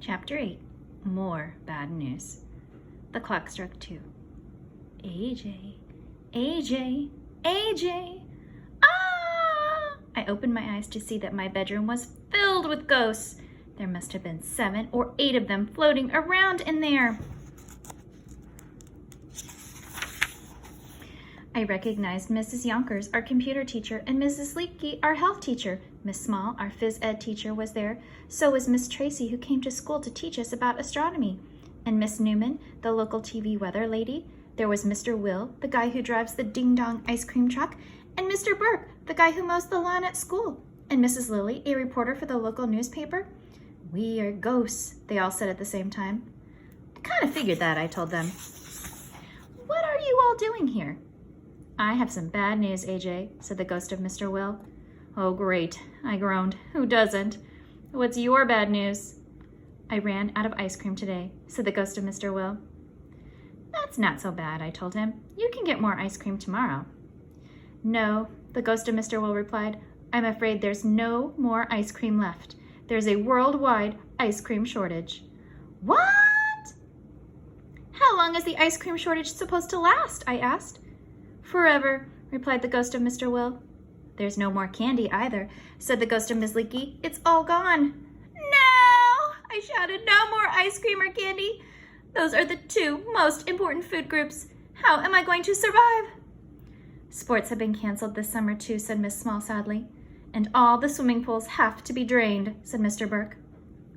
Chapter 8. More bad news. The clock struck 2. AJ, AJ, AJ. Ah! I opened my eyes to see that my bedroom was filled with ghosts. There must have been 7 or 8 of them floating around in there. I recognized Mrs. Yonkers, our computer teacher, and Mrs. Leakey, our health teacher. Miss Small, our phys ed teacher, was there. So was Miss Tracy, who came to school to teach us about astronomy. And Miss Newman, the local TV weather lady. There was Mr. Will, the guy who drives the ding-dong ice cream truck. And Mr. Burke, the guy who mows the lawn at school. And Mrs. Lilly, a reporter for the local newspaper. We are ghosts, they all said at the same time. I kind of figured that, I told them. What are you all doing here? I have some bad news, AJ, said the ghost of Mr. Will. Oh, great, I groaned. Who doesn't? What's your bad news? I ran out of ice cream today, said the ghost of Mr. Will. That's not so bad, I told him. You can get more ice cream tomorrow. No, the ghost of Mr. Will replied. I'm afraid there's no more ice cream left. There's a worldwide ice cream shortage. What? How long is the ice cream shortage supposed to last? I asked. Forever, replied the ghost of Mr. Will. There's no more candy either, said the ghost of Miss Leakey. It's all gone. No, I shouted, no more ice cream or candy. Those are the 2 most important food groups. How am I going to survive? Sports have been canceled this summer too, said Miss Small sadly. And all the swimming pools have to be drained, said Mr. Burke.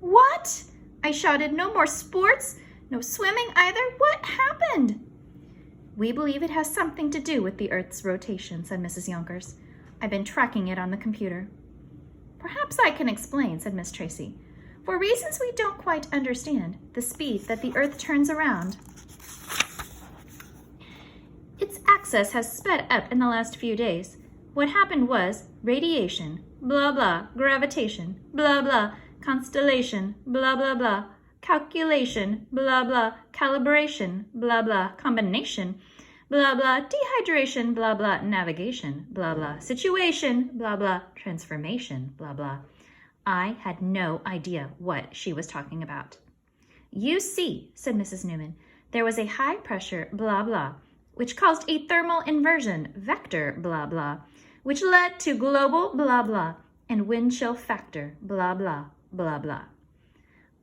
What? I shouted, no more sports? No swimming either? What happened? We believe it has something to do with the Earth's rotation, said Mrs. Yonkers. I've been tracking it on the computer. Perhaps I can explain, said Miss Tracy. For reasons we don't quite understand, the speed that the Earth turns around, its axis has sped up in the last few days. What happened was radiation, blah, blah, gravitation, blah, blah, constellation, blah, blah, blah, calculation, blah, blah, calibration, blah, blah, combination, blah, blah, dehydration, blah, blah, navigation, blah, blah, situation, blah, blah, transformation, blah, blah. I had no idea what she was talking about. You see, said Mrs. Newman, there was a high pressure, blah, blah, which caused a thermal inversion, vector, blah, blah, which led to global, blah, blah, and wind chill factor, blah, blah, blah, blah.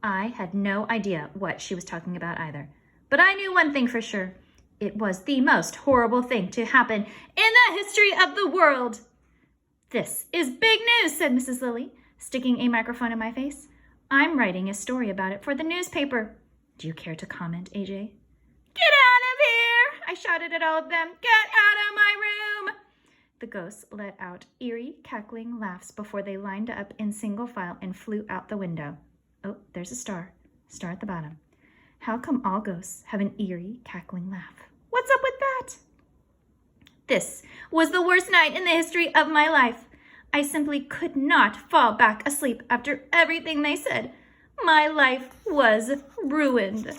I had no idea what she was talking about either. But I knew one thing for sure. It was the most horrible thing to happen in the history of the world. This is big news, said Mrs. Lilly, sticking a microphone in my face. I'm writing a story about it for the newspaper. Do you care to comment, AJ? Get out of here! I shouted at all of them. Get out of my room! The ghosts let out eerie, cackling laughs before they lined up in single file and flew out the window. Oh, there's a star. Star at the bottom. How come all ghosts have an eerie, cackling laugh? What's up with that? This was the worst night in the history of my life. I simply could not fall back asleep after everything they said. My life was ruined.